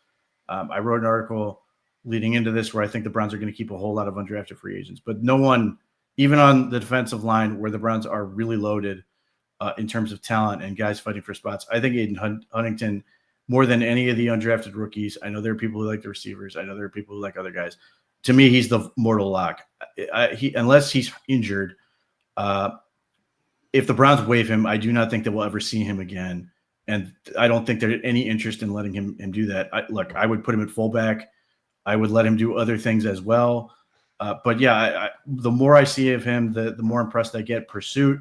I wrote an article leading into this where I think the Browns are going to keep a whole lot of undrafted free agents, but no one, even on the defensive line where the Browns are really loaded in terms of talent and guys fighting for spots, I think Aiden Huntington, more than any of the undrafted rookies — I know there are people who like the receivers, I know there are people who like other guys — to me, he's the mortal lock. Unless he's injured, if the Browns waive him, I do not think that we'll ever see him again. And I don't think there's any interest in letting him do that. I would put him at fullback. I would let him do other things as well. But yeah, the more I see of him, the more impressed I get. Pursuit,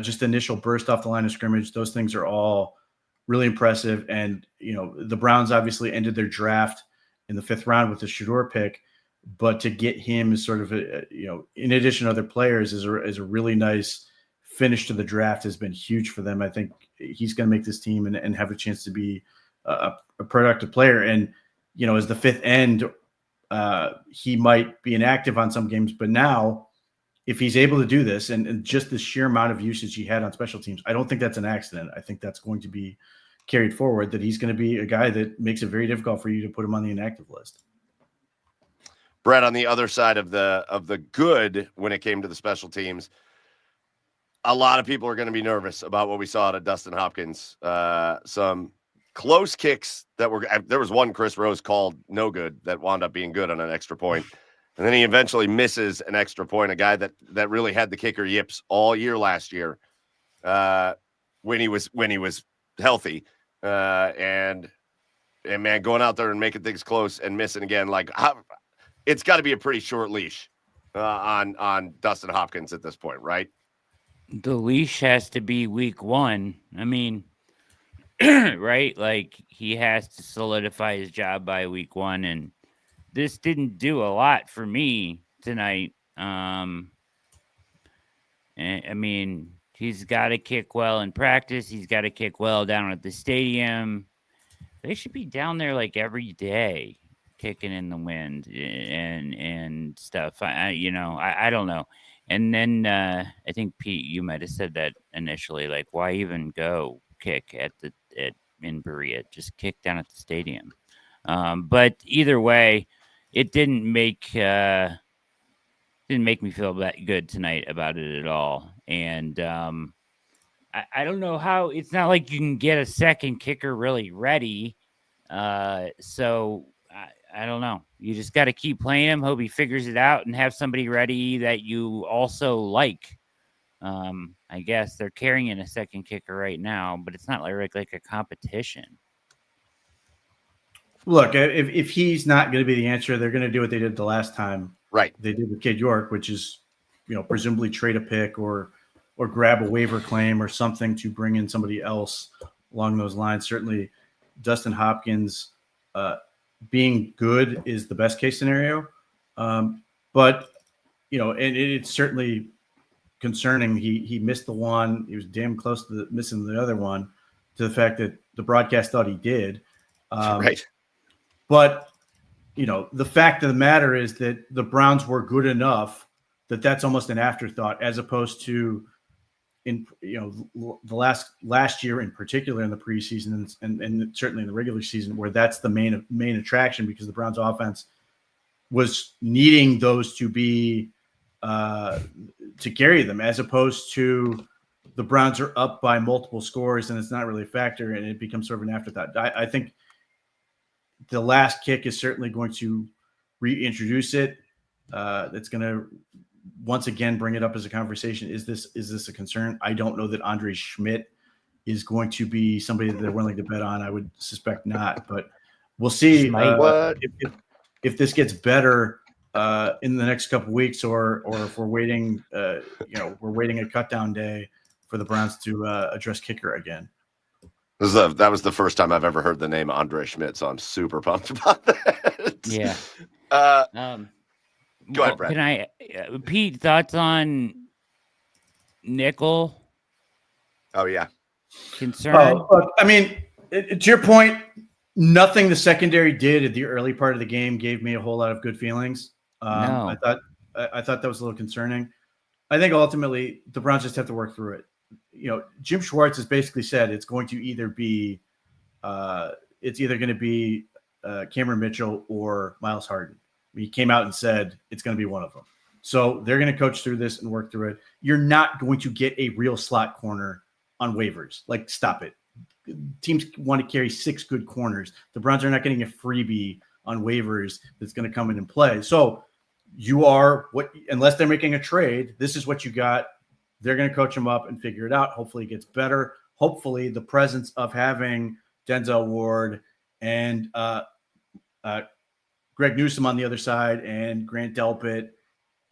just initial burst off the line of scrimmage, those things are all really impressive. And, you know, the Browns obviously ended their draft in the 5th round with the Shedeur pick, but to get him as sort of in addition to other players, is a really nice finish to the draft, has been huge for them. I think he's going to make this team and have a chance to be a productive player. And, you know, as the 5th end, he might be inactive on some games, but now if he's able to do this and just the sheer amount of usage he had on special teams, I don't think that's an accident. I think that's going to be carried forward, that he's going to be a guy that makes it very difficult for you to put him on the inactive list. Brett, on the other side of the good when it came to the special teams, a lot of people are going to be nervous about what we saw out of Dustin Hopkins. Some close kicks there was one Chris Rose called no good that wound up being good on an extra point. And then he eventually misses an extra point, a guy that really had the kicker yips all year last year when he was healthy. And man, going out there and making things close and missing again, it's got to be a pretty short leash on Dustin Hopkins at this point, right? The leash has to be week 1. I mean, right? Like, he has to solidify his job by week 1, and this didn't do a lot for me tonight. I mean, he's got to kick well in practice. He's got to kick well down at the stadium. They should be down there like every day, kicking in the wind and stuff. I don't know. And then I think, Pete, you might have said that initially, like, why even go kick in Berea? Just kick down at the stadium. But either way, it didn't make didn't make me feel that good tonight about it at all. And I don't know how. It's not like you can get a second kicker really ready. So I don't know. You just got to keep playing him. Hope he figures it out and have somebody ready that you also like. I guess they're carrying a second kicker right now, but it's not like a competition. Look, if he's not going to be the answer, they're going to do what they did the last time. Right. They did with Kid York, which is, presumably trade a pick or grab a waiver claim or something to bring in somebody else along those lines. Certainly, Dustin Hopkins being good is the best case scenario. But and it's certainly concerning. He missed the one. He was damn close to missing the other one, to the fact that the broadcast thought he did. Right. But, the fact of the matter is that the Browns were good enough that that's almost an afterthought, as opposed to in, the last year in particular in the preseason and certainly in the regular season, where that's the main attraction, because the Browns offense was needing those to be to carry them, as opposed to the Browns are up by multiple scores and it's not really a factor and it becomes sort of an afterthought. I think the last kick is certainly going to reintroduce it. That's going to once again bring it up as a conversation. Is this a concern? I don't know that Andre Schmidt is going to be somebody that they're willing to bet on. I would suspect not, but we'll see if this gets better in the next couple of weeks, or if we're waiting. We're waiting a cutdown day for the Browns to address kicker again. That was the first time I've ever heard the name Andre Schmidt, so I'm super pumped about that. Yeah. Go ahead, Brad. Can I, Pete, thoughts on nickel? Oh, yeah. Concern? Look, I mean, to your point, nothing the secondary did at the early part of the game gave me a whole lot of good feelings. No. I thought that was a little concerning. I think ultimately the Browns just have to work through it. Jim Schwartz has basically said it's going to either be Cameron Mitchell or Miles Harden. He came out and said it's going to be one of them. So they're going to coach through this and work through it. You're not going to get a real slot corner on waivers. Like, stop it. Teams want to carry 6 good corners. The Browns are not getting a freebie on waivers that's going to come in and play. So unless they're making a trade, this is what you got. They're going to coach them up and figure it out. Hopefully it gets better. Hopefully the presence of having Denzel Ward and Greg Newsome on the other side and Grant Delpit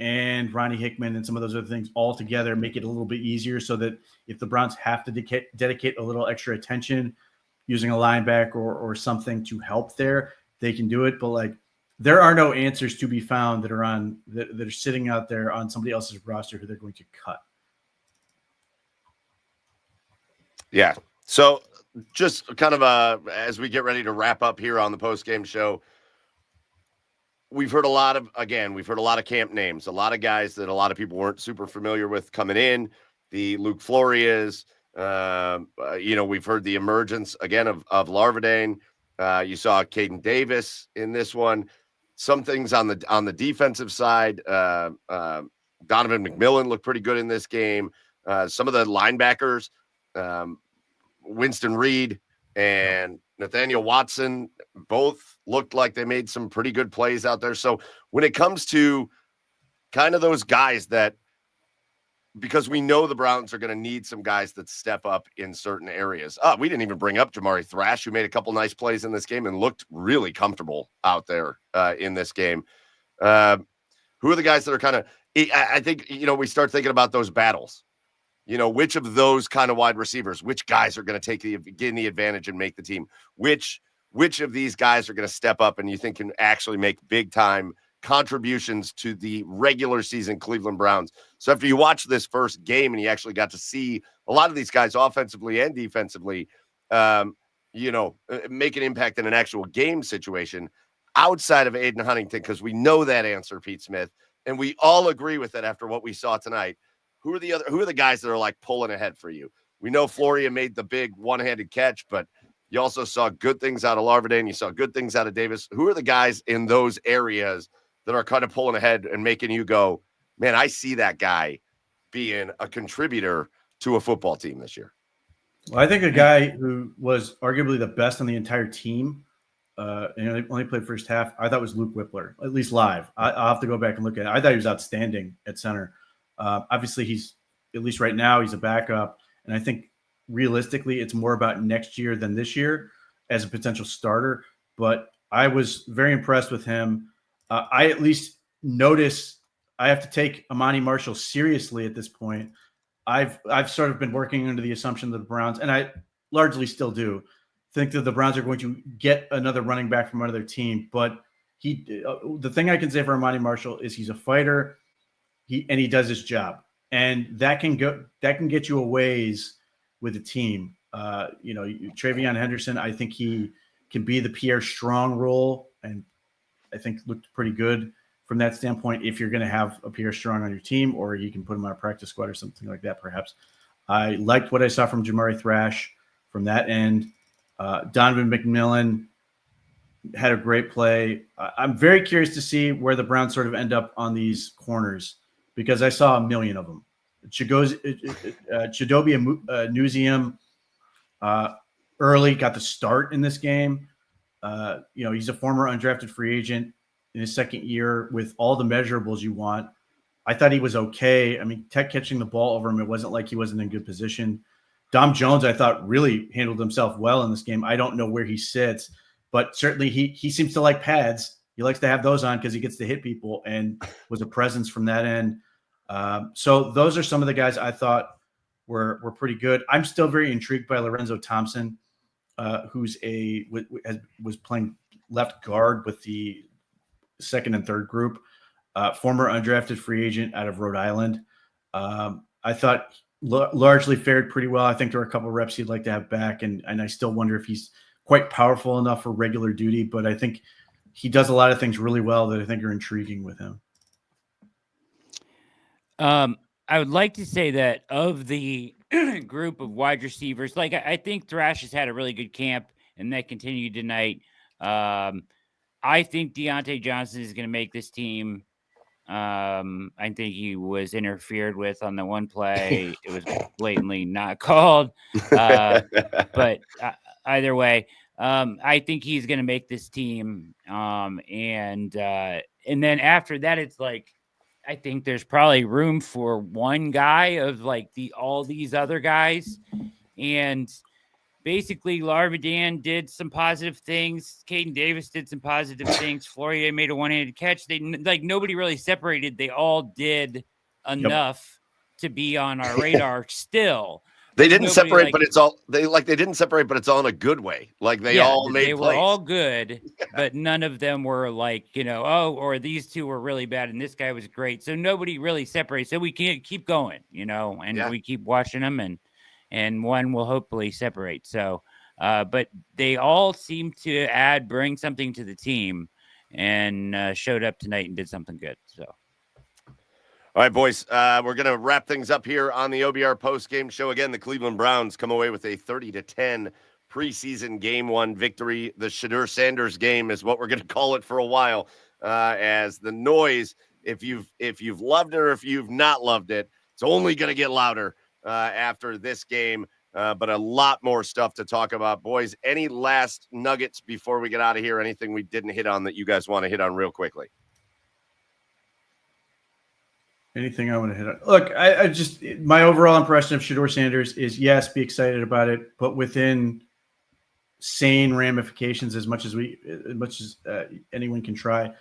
and Ronnie Hickman and some of those other things all together make it a little bit easier, so that if the Browns have to dedicate a little extra attention using a linebacker or something to help there, they can do it. But there are no answers to be found that are sitting out there on somebody else's roster who they're going to cut. Yeah. So just kind of as we get ready to wrap up here on the post-game show, we've heard a lot of camp names, a lot of guys that a lot of people weren't super familiar with coming in. The Luke Florias, we've heard the emergence again of Larvadain. You saw Caden Davis in this one. Some things on the defensive side. Donovan McMillan looked pretty good in this game. Some of the linebackers, Winston Reed and Nathaniel Watson, both looked like they made some pretty good plays out there. So when it comes to kind of those guys that, because we know the Browns are going to need some guys that step up in certain areas. We didn't even bring up Jamari Thrash, who made a couple nice plays in this game and looked really comfortable out there in this game. Who are the guys that are kind of, I think, we start thinking about those battles. Which of those kind of wide receivers, which guys are going to gain the advantage and make the team? Which of these guys are going to step up and you think can actually make big time contributions to the regular season Cleveland Browns? So after you watch this first game and you actually got to see a lot of these guys offensively and defensively, make an impact in an actual game situation outside of Aiden Huntington, because we know that answer, Pete Smith, and we all agree with it after what we saw tonight. Who are the guys that are pulling ahead for you? We know Floria made the big one-handed catch, but you also saw good things out of Larvadain. You saw good things out of Davis. Who are the guys in those areas that are kind of pulling ahead and making you go, man, I see that guy being a contributor to a football team this year. Well, I think a guy who was arguably the best on the entire team, and he only played first half, I thought was Luke Whippler, at least live. I'll have to go back and look at it. I thought he was outstanding at center. Obviously, he's, at least right now, he's a backup. And I think realistically, it's more about next year than this year as a potential starter. But I was very impressed with him. I at least notice I have to take Amani Marshall seriously at this point. I've sort of been working under the assumption that the Browns, and I largely still do, think that the Browns are going to get another running back from another team. But the thing I can say for Amani Marshall is he's a fighter, and he does his job, and that can get you a ways with a team. Travion Henderson, I think he can be the Pierre Strong role, and I think looked pretty good from that standpoint. If you're going to have a Pierre Strong on your team, or you can put him on a practice squad or something like that, perhaps. I liked what I saw from Jamari Thrash from that end. Donovan McMillan had a great play. I'm very curious to see where the Browns sort of end up on these corners, because I saw a million of them. Chidobe Newseum early got the start in this game. He's a former undrafted free agent in his second year with all the measurables you want. I thought he was okay. I mean, Tech catching the ball over him, it wasn't like he wasn't in good position. Dom Jones, I thought, really handled himself well in this game. I don't know where he sits, but certainly he seems to like pads. He likes to have those on because he gets to hit people, and was a presence from that end. So those are some of the guys I thought were pretty good. I'm still very intrigued by Lorenzo Thompson, who's was playing left guard with the second and third group, former undrafted free agent out of Rhode Island. I thought largely fared pretty well. I think there were a couple of reps he'd like to have back, and I still wonder if he's quite powerful enough for regular duty, but I think he does a lot of things really well that I think are intriguing with him. I would like to say that of the group of wide receivers, like I think Thrash has had a really good camp, and that continued tonight. I think Deontay Johnson is going to make this team. I think he was interfered with on the one play. It was blatantly not called. But either way, I think he's going to make this team. And then after that, it's like, I think there's probably room for one guy of like all these other guys. And basically, Larvidan did some positive things. Caden Davis did some positive things. Flourier made a one-handed catch. They nobody really separated. They all did enough to be on our radar still. They didn't separate, but it's all they didn't separate, but it's all in a good way. Like they all made they plays. were all good, but none of them were like, or these two were really bad and this guy was great. So nobody really separates. So we can't keep going, and we keep watching them, and one will hopefully separate. So, but they all seem to bring something to the team, and showed up tonight and did something good. So. All right, boys, we're going to wrap things up here on the OBR postgame show. Again, the Cleveland Browns come away with a 30-10 preseason game one victory. The Shedeur Sanders game is what we're going to call it for a while, as the noise, if you've loved it or if you've not loved it, it's only going to get louder after this game, but a lot more stuff to talk about. Boys, any last nuggets before we get out of here? Anything we didn't hit on that you guys want to hit on real quickly? Anything I want to hit on? Look, I just, my overall impression of Shedeur Sanders is, yes, be excited about it, but within sane ramifications as much as anyone can try.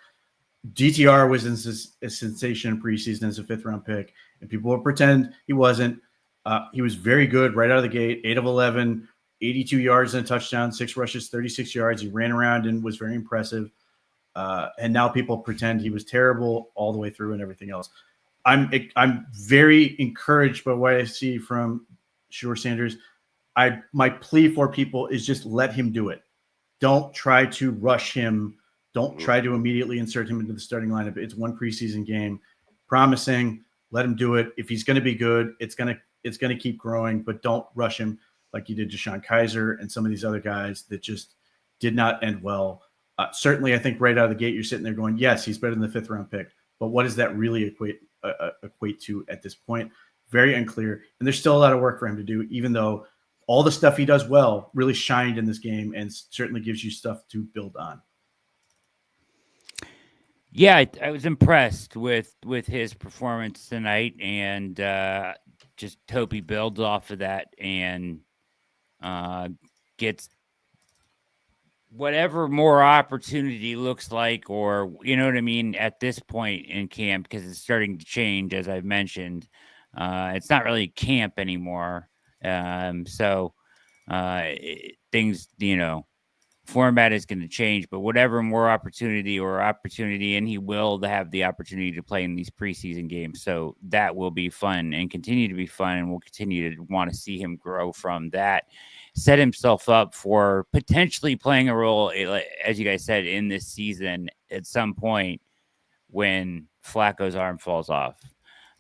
DTR was a sensation in preseason as a 5th-round pick, and people will pretend he wasn't. He was very good right out of the gate, 8 of 11, 82 yards and a touchdown, 6 rushes, 36 yards. He ran around and was very impressive. And now people pretend he was terrible all the way through and everything else. I'm very encouraged by what I see from Shedeur Sanders. My plea for people is just let him do it. Don't try to rush him. Don't try to immediately insert him into the starting lineup. It's one preseason game. Promising, let him do it. If he's going to be good, it's going to keep growing, but don't rush him like you did Deshaun Kaiser and some of these other guys that just did not end well. Certainly, I think right out of the gate, you're sitting there going, yes, he's better than the 5th-round pick. But what does that really equate equate to at this point. Very unclear. And there's still a lot of work for him to do, even though all the stuff he does well really shined in this game and certainly gives you stuff to build on. Yeah, I was impressed with his performance tonight, and just hope he builds off of that and gets whatever more opportunity looks like, or you know what I mean, at this point in camp, because it's starting to change, as I've mentioned. It's not really camp anymore. Things, format is going to change, but whatever more opportunity, and he will have the opportunity to play in these preseason games. So that will be fun and continue to be fun. And we'll continue to want to see him grow from that, set himself up for potentially playing a role, as you guys said, in this season at some point when Flacco's arm falls off,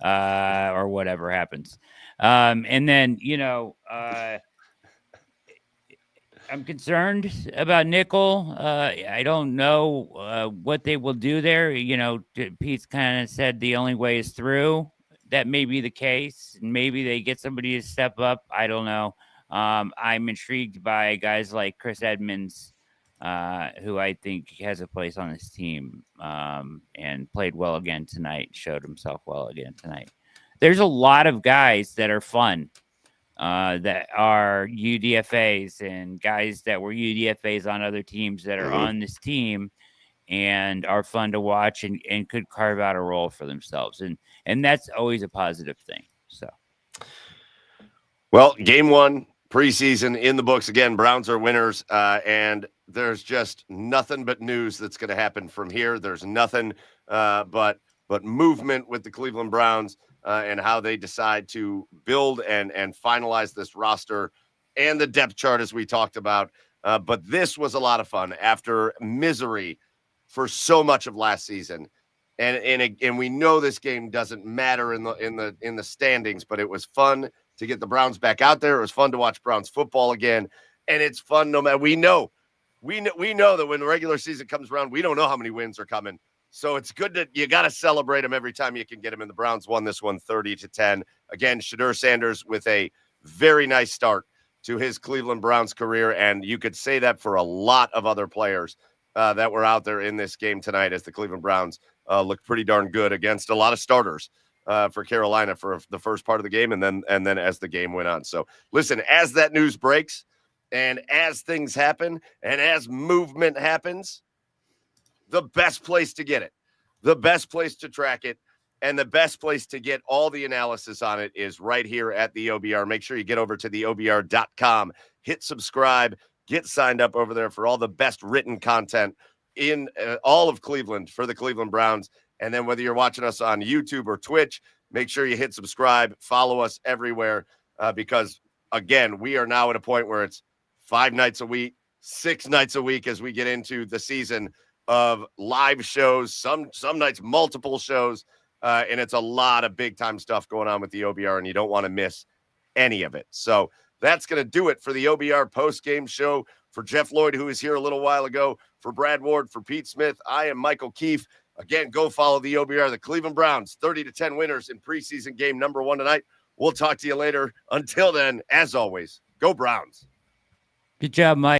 or whatever happens. And then, I'm concerned about nickel. I don't know what they will do there. Pete's kind of said the only way is through. That may be the case. Maybe they get somebody to step up. I don't know. I'm intrigued by guys like Chris Edmonds, who I think has a place on this team, and played well again tonight, showed himself well again tonight. There's a lot of guys that are fun. That are UDFAs and guys that were UDFAs on other teams that are on this team and are fun to watch and could carve out a role for themselves. And that's always a positive thing. So, well, game 1 preseason in the books again. Browns are winners, and there's just nothing but news that's going to happen from here. There's nothing but movement with the Cleveland Browns. And how they decide to build and finalize this roster and the depth chart, as we talked about. But this was a lot of fun after misery for so much of last season. And we know this game doesn't matter in the standings, but it was fun to get the Browns back out there. It was fun to watch Browns football again, and it's fun no matter. We know that when the regular season comes around, we don't know how many wins are coming. So it's good that you got to celebrate them every time you can get them. And the Browns won this one 30-10. Again, Shedeur Sanders with a very nice start to his Cleveland Browns career. And you could say that for a lot of other players that were out there in this game tonight, as the Cleveland Browns looked pretty darn good against a lot of starters for Carolina for the first part of the game. And then as the game went on. So listen, as that news breaks and as things happen and as movement happens, the best place to get it, the best place to track it, and the best place to get all the analysis on it is right here at the OBR. Make sure you get over to the OBR.com, hit subscribe, get signed up over there for all the best written content in all of Cleveland for the Cleveland Browns. And then whether you're watching us on YouTube or Twitch, make sure you hit subscribe, follow us everywhere, because, again, we are now at a point where it's 5 nights a week, 6 nights a week as we get into the season of live shows, some nights multiple shows, and it's a lot of big time stuff going on with the OBR, and you don't want to miss any of it. So that's going to do it for the OBR post-game show. For Jeff Lloyd, who was here a little while ago, for Brad Ward, for Pete Smith, I am Michael Keefe. Again, go follow the OBR, the Cleveland Browns, 30-10 winners in preseason game number 1 tonight. We'll talk to you later. Until then, as always, go Browns. Good job, Mike.